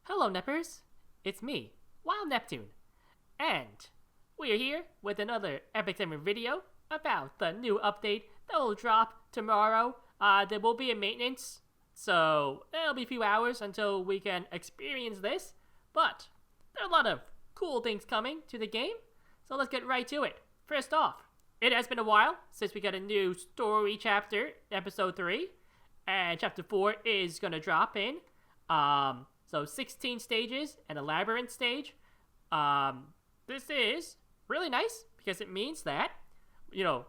Hello, Neppers. It's me, Wild Neptune, and we are here with another Epic Summer video about the new update that will drop tomorrow. There will be a maintenance, so it'll be a few hours until we can experience this, but there are a lot of cool things coming to the game, so let's get right to it. First off, it has been a while since we got a new story chapter, episode 3, and chapter 4 is gonna drop in. So 16 stages and a labyrinth stage. This is really nice because it means that,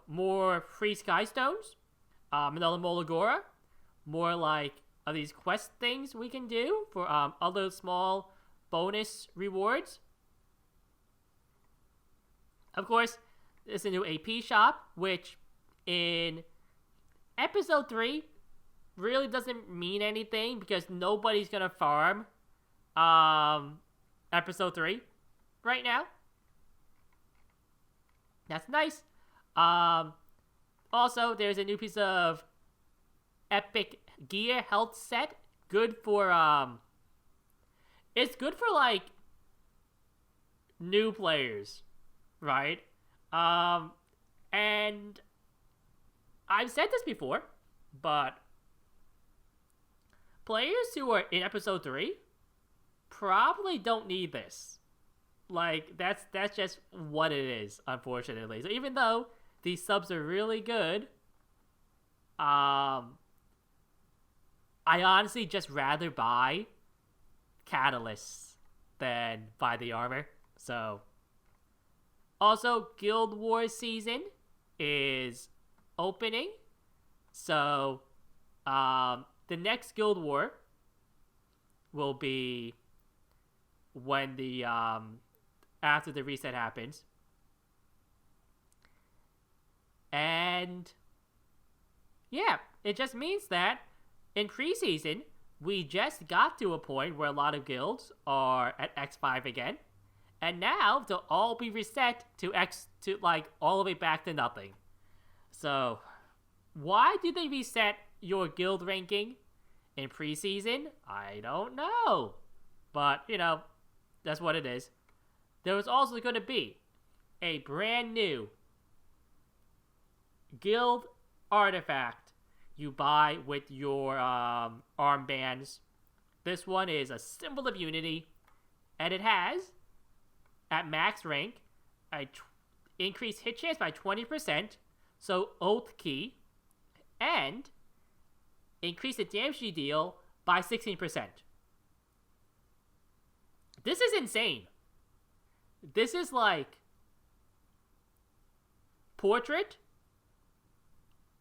more free sky stones, another Molagora, more like these quest things we can do for other small bonus rewards. Of course, there's a new AP shop, which in episode 3 really doesn't mean anything because nobody's gonna farm episode 3 right now. That's nice. Also, there's a new piece of epic gear health set. Good for it's good for like new players, right? And I've said this before, but players who are in episode 3 probably don't need this. Like, that's just what it is, unfortunately. So even though these subs are really good, I honestly just rather buy catalysts than buy the armor. So, also, Guild Wars season is opening. So, the next Guild War will be when the after the reset happens. And yeah, it just means that in preseason we just got to a point where a lot of guilds are at X5 again. And now they'll all be reset to all the way back to nothing. So why do they reset your guild ranking in preseason? I don't know. But, that's what it is. There was also going to be a brand new guild artifact you buy with your armbands. This one is a symbol of unity, and it has, at max rank, increased hit chance by 20%, so Oath Key, and increase the damage you deal by 16%. This is insane. This is like portrait.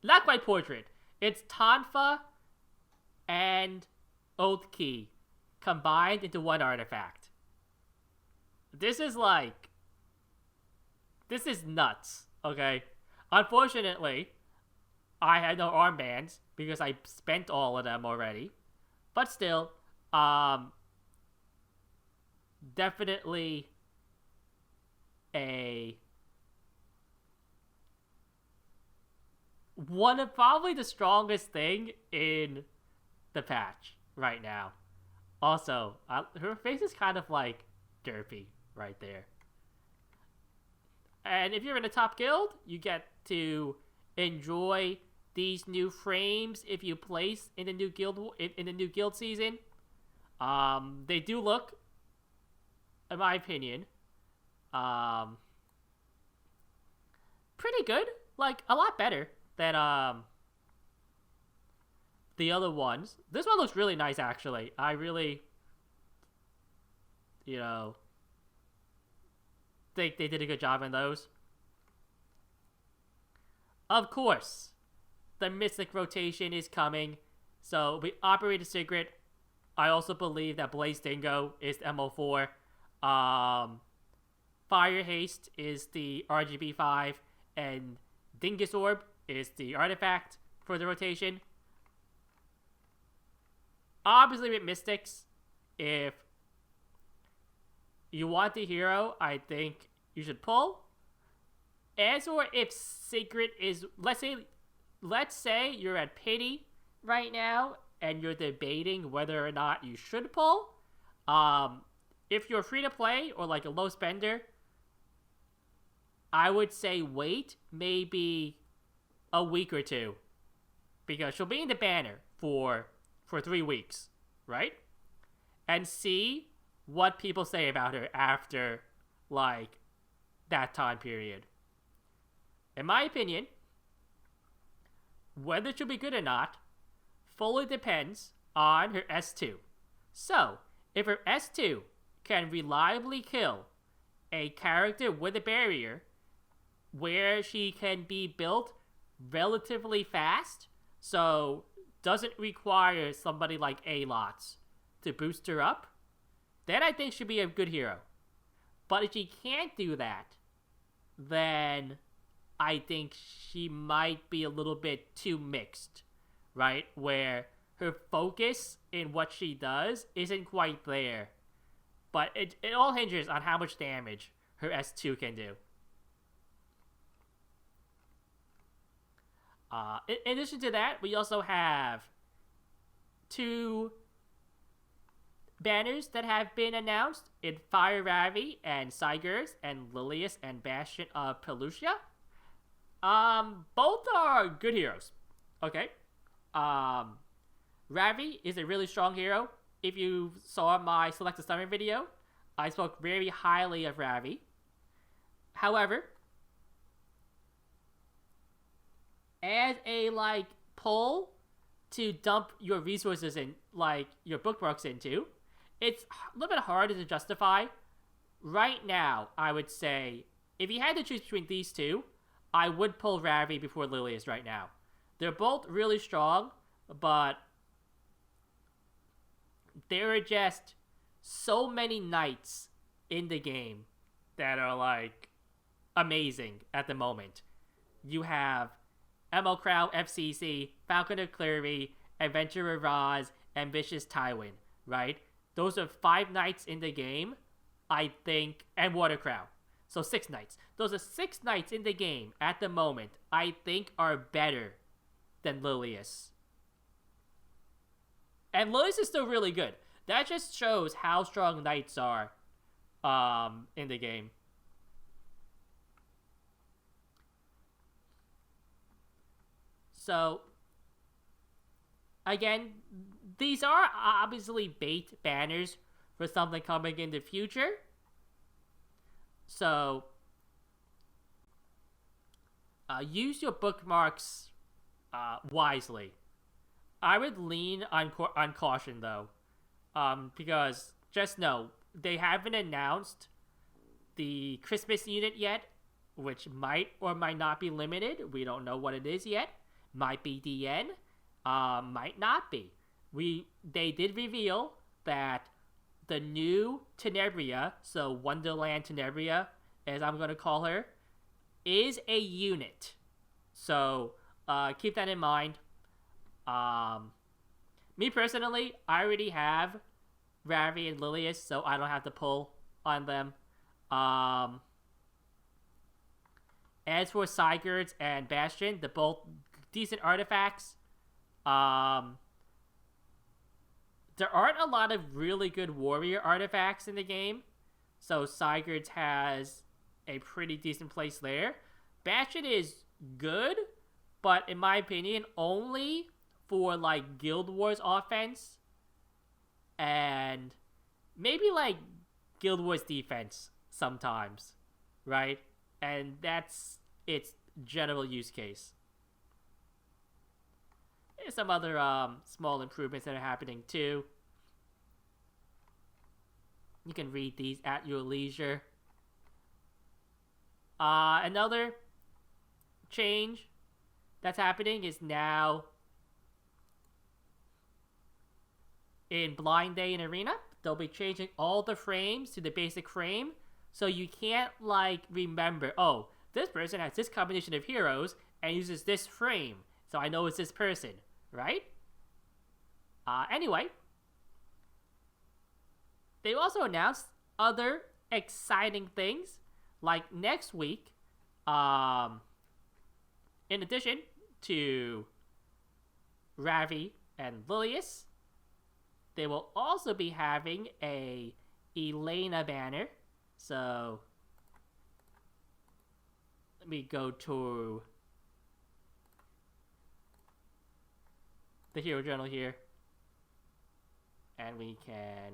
Not quite portrait. It's Tonfa and Oath Key combined into one artifact. This is nuts, okay? Unfortunately, I had no armbands because I spent all of them already. But still, definitely one of probably the strongest thing in the patch right now. Also, her face is kind of like derpy right there. And if you're in a top guild, you get to enjoy these new frames if you place in the new guild season. They do look, in my opinion, pretty good. Like, a lot better than the other ones. This one looks really nice, actually. I really, think they did a good job in those. Of course, the Mystic rotation is coming. So, we operate a secret. I also believe that Blaze Dingo is the MO4. Fire Haste is the RGB 5, and Dingus Orb is the artifact for the rotation. Obviously with Mystics, if you want the hero, I think you should pull. As or if Secret is, let's say you're at Pity right now, and you're debating whether or not you should pull, If you're free to play or like a low spender, I would say wait maybe a week or two, because she'll be in the banner for 3 weeks, right? And see what people say about her after like that time period. In my opinion, whether she'll be good or not fully depends on her S2. So, if her S2 can reliably kill a character with a barrier where she can be built relatively fast, so doesn't require somebody like A-Lots to boost her up, then I think she'd be a good hero. But if she can't do that, then I think she might be a little bit too mixed, right? Where her focus in what she does isn't quite there. But it all hinges on how much damage her S2 can do. In addition to that, we also have 2 banners that have been announced in Fire Ravi and Sigurds and Lilius and Bastion of Pelusia. Both are good heroes. Okay. Ravi is a really strong hero. If you saw my Select a Summon video, I spoke very highly of Ravi. However, as a like pull to dump your resources in, like your bookmarks into, it's a little bit harder to justify. Right now, I would say, if you had to choose between these two, I would pull Ravi before Lilius right now. They're both really strong, but there are just so many knights in the game that are like amazing at the moment. You have ML Crown FCC, Falcon of Cleary, Adventurer Roz, Ambitious Tywin, right? Those are 5 knights in the game, I think, and Water Crown. So 6 knights. Those are 6 knights in the game at the moment I think are better than Lilius. And Lilius is still really good. That just shows how strong knights are in the game. So, again, these are obviously bait banners for something coming in the future. So, use your bookmarks wisely. I would lean on caution, though. Because, just know, they haven't announced the Christmas unit yet, which might or might not be limited. We don't know what it is yet. Might be DN, might not be. They did reveal that the new Tenebria, so Wonderland Tenebria, as I'm going to call her, is a unit. So, keep that in mind. Me personally, I already have Ravi and Lilius, so I don't have to pull on them. As for Sigurds and Bastion, they're both decent artifacts. There aren't a lot of really good warrior artifacts in the game, so Sigurds has a pretty decent place there. Bastion is good, but in my opinion, only for like Guild Wars offense and maybe like Guild Wars defense sometimes, right? And that's its general use case. There's some other small improvements that are happening too. You can read these at your leisure. Another change that's happening is now in Blind Day and Arena, they'll be changing all the frames to the basic frame, so you can't like remember, oh, this person has this combination of heroes and uses this frame, so I know it's this person, right? Anyway, they also announced other exciting things, like next week, in addition to Ravi and Lilius, they will also be having a Elena banner. So let me go to the Hero Journal here, and we can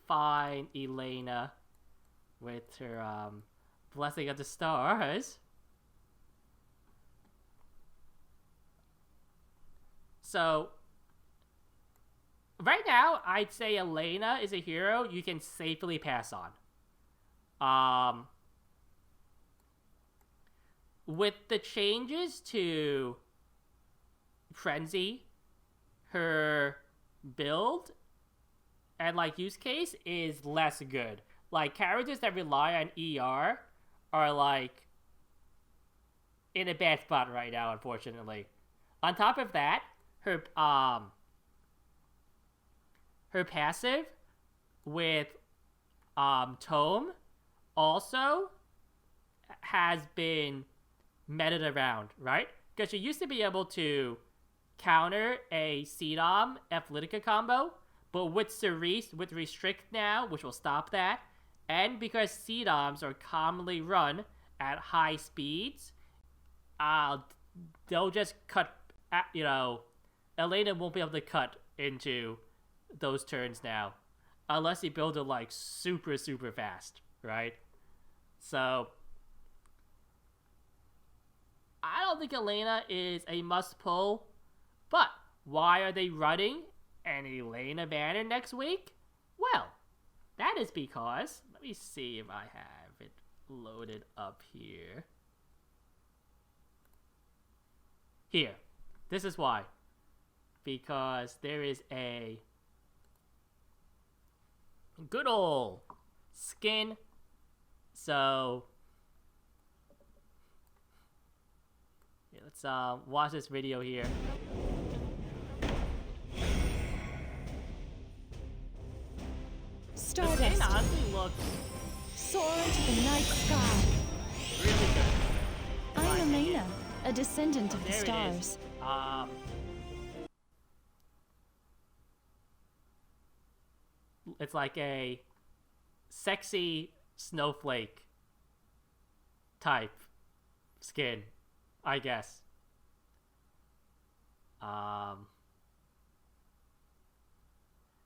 find Elena with her Blessing of the Stars. So right now, I'd say Elena is a hero you can safely pass on. With the changes to Frenzy, her build and like use case is less good. Like characters that rely on ER are like in a bad spot right now, unfortunately. On top of that, her passive with Tome also has been meted around, right? Because she used to be able to counter a CDOM Athletica combo, but with Cerise, with Restrict now, which will stop that, and because CDOMs are commonly run at high speeds, they'll just cut, Elena won't be able to cut into those turns now, unless you build it like super, super fast, right? So I don't think Elena is a must-pull, but why are they running an Elena banner next week? Well, that is because, let me see if I have it loaded up here. Here, this is why. Because there is a good old skin, so yeah, let's watch this video here. Stardust. The skin honestly looks Soar into the night sky. really good. I'm Elena, a descendant of the There it stars. is. It's like a sexy snowflake type skin, I guess.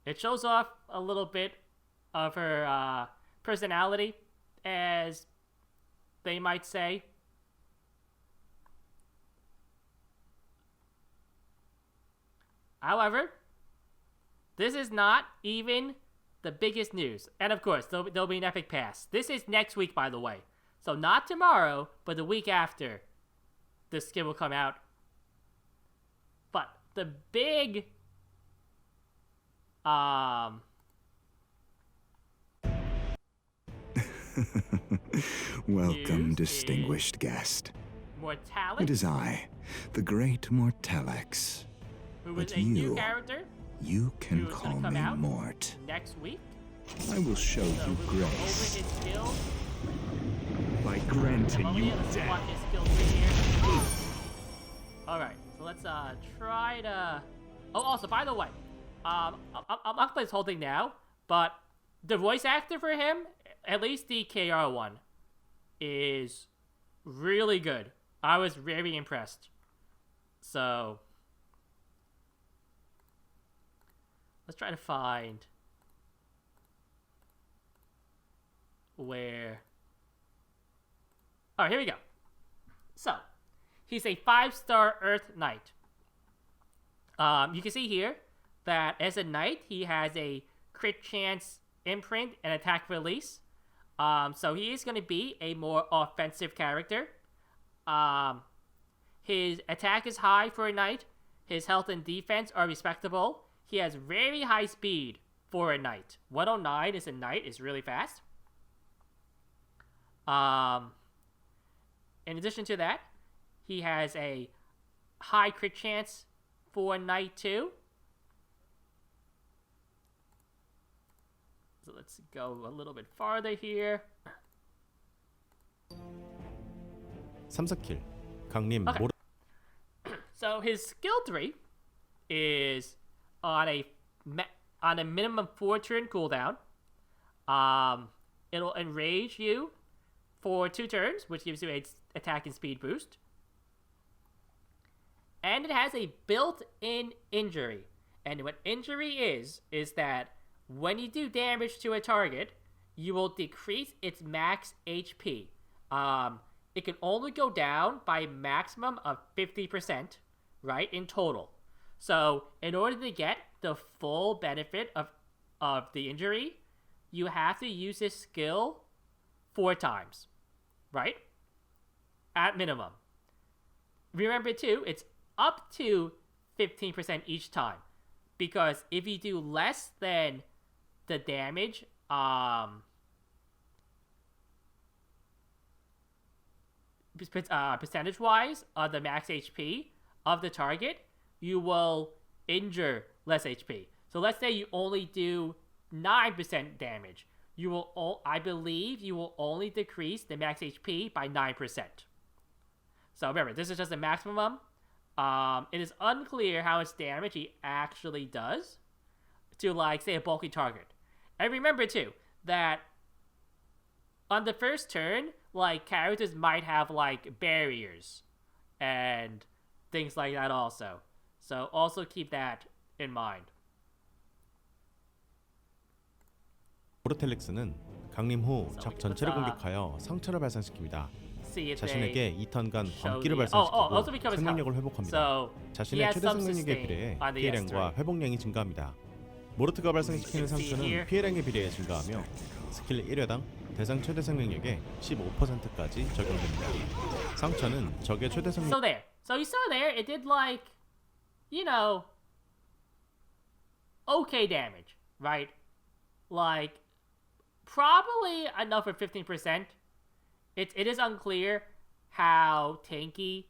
It shows off a little bit of her personality, as they might say. However, this is not even the biggest news. And of course, there'll be an Epic Pass. This is next week, by the way. So not tomorrow, but the week after, this skin will come out. But the big Welcome, news distinguished guest. Mortalix, It is I, the great Mortalix. who is but a new you- character You can Who is gonna call come me out? Mort. next week. I will show So you we'll go over grace his skills. by granting Oh you yeah, let's watch death. his skills right here. Alright, so let's try to... Oh, also, by the way, I'm not gonna play this whole thing now, but the voice actor for him, at least the KR one, is really good. I was very impressed. So let's try to find where... Alright, here we go. So, he's a 5-star Earth Knight. You can see here that as a Knight, he has a crit chance imprint and attack release. So he is going to be a more offensive character. His attack is high for a Knight. His health and defense are respectable. He has very high speed for a Knight. 109 as a Knight is really fast. In addition to that, he has a high crit chance for Knight too. So let's go a little bit farther here. 3, 4킬 강림 Okay. 모르 So his skill 3 is on a on a minimum 4-turn cooldown. It'll enrage you for 2 turns, which gives you a attack and speed boost. And it has a built-in injury. And what injury is that when you do damage to a target, you will decrease its max HP. It can only go down by a maximum of 50%, right, in total. So in order to get the full benefit of the injury, you have to use this skill 4 times, right? At minimum. Remember too, it's up to 15% each time. Because if you do less than the damage, percentage-wise of the max HP of the target, you will injure less HP. So let's say you only do 9% damage. I believe you will only decrease the max HP by 9%. So remember, this is just a maximum. It is unclear how much damage he actually does to, like, say, a bulky target. And remember, too, that on the first turn, like, characters might have, like, barriers and things like that also. So also keep that in mind. 모르텔렉스는 강림 후 적 전체를 공격하여 상처를 발생시킵니다. 자신에게 2턴간 광기를 발생시키고 생명력을 회복합니다. 자신의 최대 생명력에 비례해 피해량과 회복량이 증가합니다. 모르트가 발생시키는 상처는 피해량에 비례해 증가하며 스킬 1회당 대상 최대 생명력의 15%까지 적용됩니다. 상처는 적의 최대 생명력. So there. So you saw there, it did like, you know, okay damage, right? Like, probably enough for 15%. It is unclear how tanky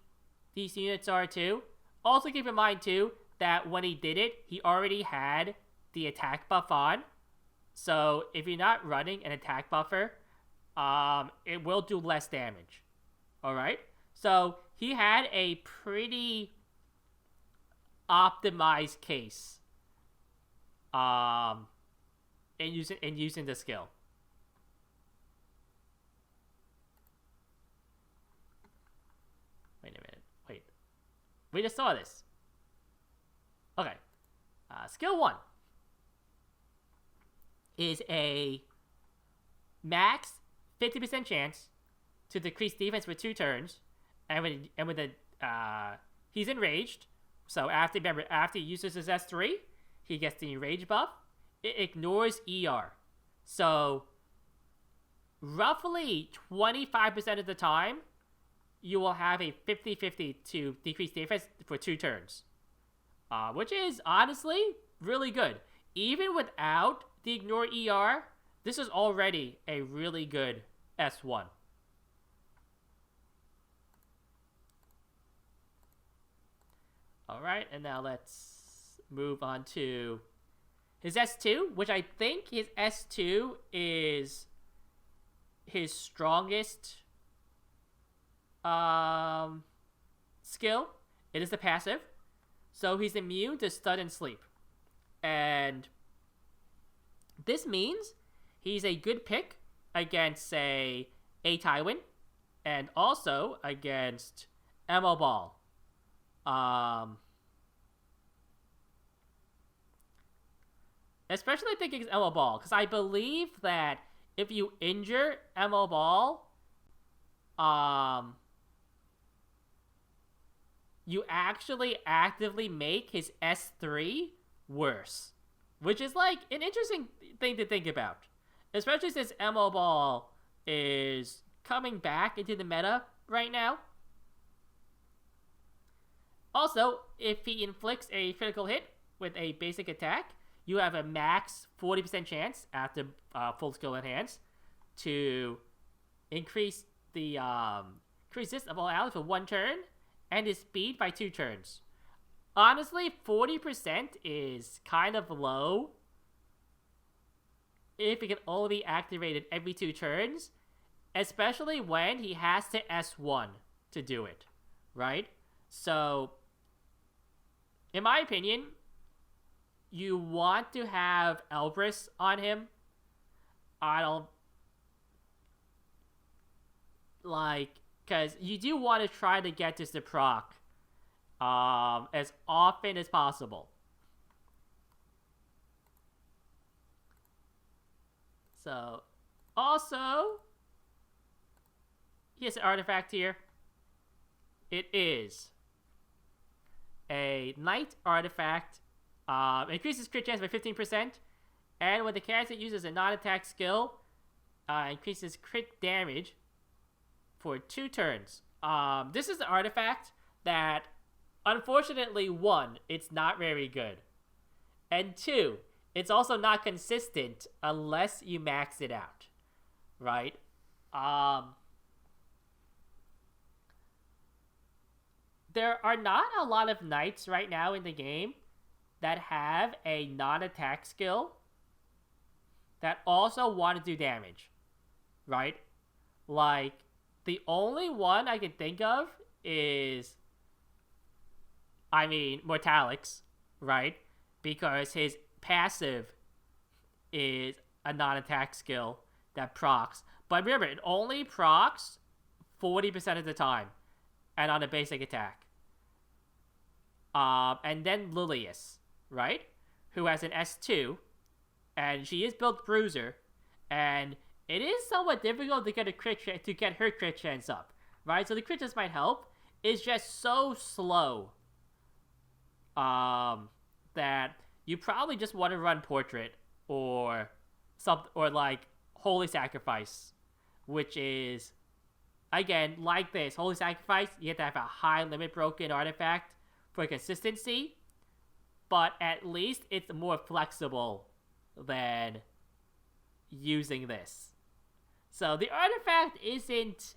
these units are too. Also keep in mind too that when he did it, he already had the attack buff on. So if you're not running an attack buffer, it will do less damage. Alright? So he had a pretty optimized case in using the skill. Wait a minute. Wait. We just saw this. Okay. Skill 1 is a max 50% chance to decrease defense for 2 turns, and with the he's enraged. So after he uses his S3, he gets the enrage buff. It ignores ER. So roughly 25% of the time, you will have a 50-50 to decrease defense for 2 turns. Which is, honestly, really good. Even without the ignore ER, this is already a really good S1. Alright, and now let's move on to his S2, which I think his S2 is his strongest skill. It is the passive. So he's immune to stun and sleep. And this means he's a good pick against, say, a Tywin, and also against Emma Ball. Especially I think against Emma Ball, because I believe that if you injure Emma Ball, you actually actively make his S3 worse. Which is like an interesting thing to think about. Especially since Emma Ball is coming back into the meta right now. Also, if he inflicts a critical hit with a basic attack, you have a max 40% chance after full skill enhance to increase the resist of all allies for 1 turn and his speed by 2 turns. Honestly, 40% is kind of low if it can only be activated every 2 turns, especially when he has to S1 to do it, right? So, in my opinion, you want to have Elbrus on him. I don't like, because you do want to try to get this to proc as often as possible. So, also, here's an artifact here. It is a Knight artifact. Increases crit chance by 15%. And when the character uses a non-attack skill, increases crit damage for 2 turns. This is an artifact that, unfortunately, 1, it's not very good. And 2, it's also not consistent unless you max it out. Right? There are not a lot of Knights right now in the game that have a non-attack skill that also want to do damage, right? Like, the only one I can think of is, Mortalix, right? Because his passive is a non-attack skill that procs. But remember, it only procs 40% of the time and on a basic attack. And then Lilius, right? Who has an S2, and she is built Bruiser, and it is somewhat difficult to get her crit chance up, right? So the crit chance might help. It's just so slow that you probably just want to run Portrait or like Holy Sacrifice, which is, again, like this. Holy Sacrifice, you have to have a high limit broken artifact for consistency, but at least it's more flexible than using this. So the artifact isn't...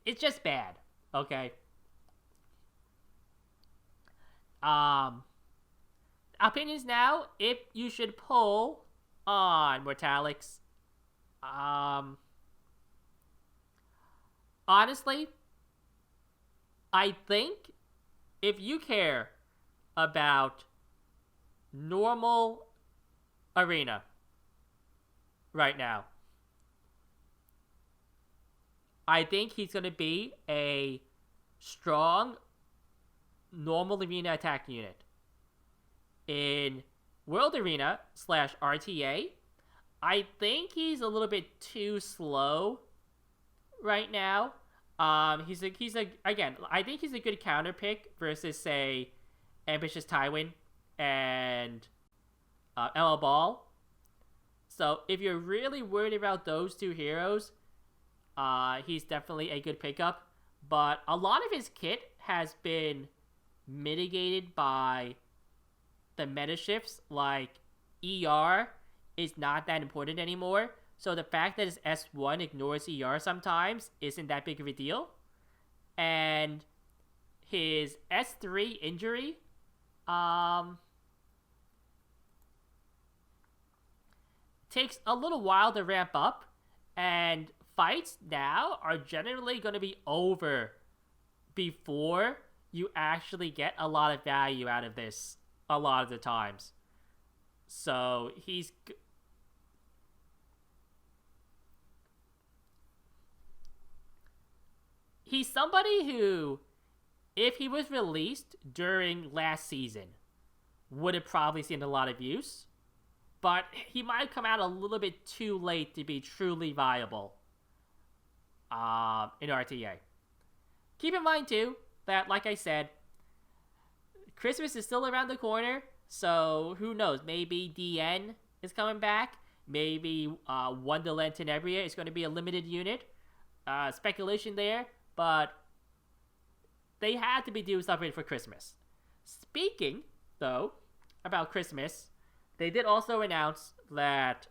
It's just bad, okay? Opinions now, if you should pull on Mortalix. Honestly, I think if you care about normal arena right now, I think he's going to be a strong normal arena attack unit. In World Arena / RTA, I think he's a little bit too slow right now. Again, I think he's a good counter pick versus, say, Ambitious Tywin and ML Ball. So if you're really worried about those 2 heroes, he's definitely a good pickup. But a lot of his kit has been mitigated by the meta shifts. Like, ER is not that important anymore. So the fact that his S1 ignores ER sometimes isn't that big of a deal. And his S3 injury, takes a little while to ramp up. And fights now are generally going to be over before you actually get a lot of value out of this a lot of the times. So he's somebody who, if he was released during last season, would have probably seen a lot of use. But he might come out a little bit too late to be truly viable in RTA. Keep in mind, too, that, like I said, Christmas is still around the corner, so who knows? Maybe DN is coming back. Maybe Wonderland Tenebria is going to be a limited unit. Speculation there, but they had to be doing something for Christmas. Speaking, though, about Christmas, they did also announce that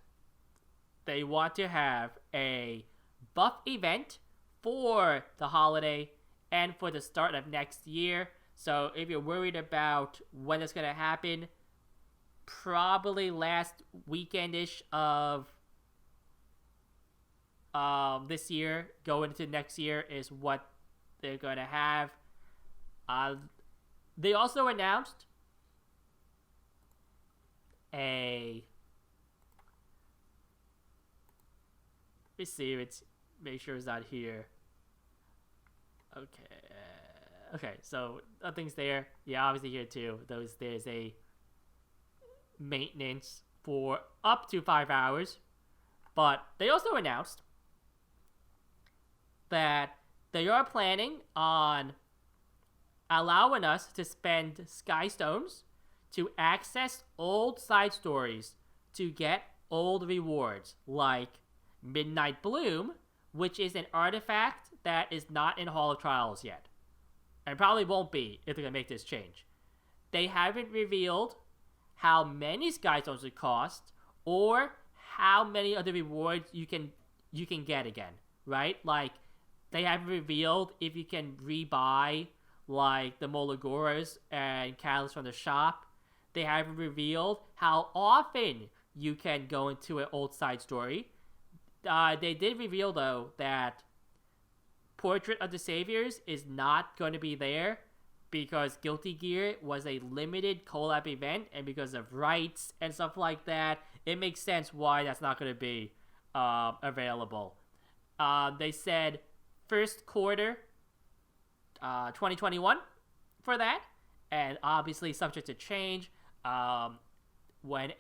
they want to have a buff event for the holiday and for the start of next year. So if you're worried about when it's going to happen, probably last weekend-ish of this year, going into next year, is what they're going to have. they also announced a... Let me see. Make sure it's not here. Okay, so nothing's there. Yeah, obviously here too. There's a maintenance for up to 5 hours. But they also announced that they are planning on allowing us to spend Sky Stones to access old side stories to get old rewards, like Midnight Bloom, which is an artifact that is not in Hall of Trials yet. And probably won't be if they're going to make this change. They haven't revealed how many Sky Stones it costs or how many other rewards you can get again, right? Like, they haven't revealed if you can rebuy, like, the Molagoras and Catalyst from the shop. They haven't revealed how often you can go into an old side story. They did reveal, though, that Portrait of the Saviors is not going to be there because Guilty Gear was a limited collab event, and because of rights and stuff like that, it makes sense why that's not going to be available. They said first quarter 2021 for that, and obviously subject to change. When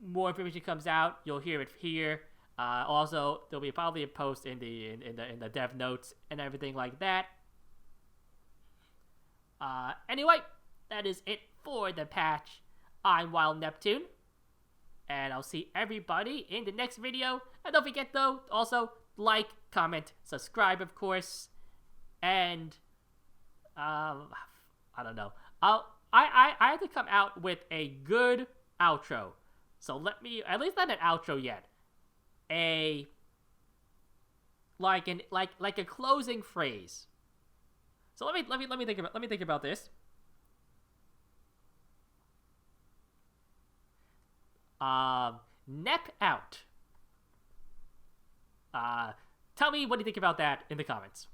more information comes out, you'll hear it here. Also, there'll be probably a post in the dev notes and everything like that. Anyway, that is it for the patch. I'm Wild Neptune, and I'll see everybody in the next video. And don't forget, though, also like, comment, subscribe, of course, and I don't know. I have to come out with a good outro. So let me, at least not an outro yet. Like a closing phrase. So let me think about this. Nep out. Tell me what you think about that in the comments.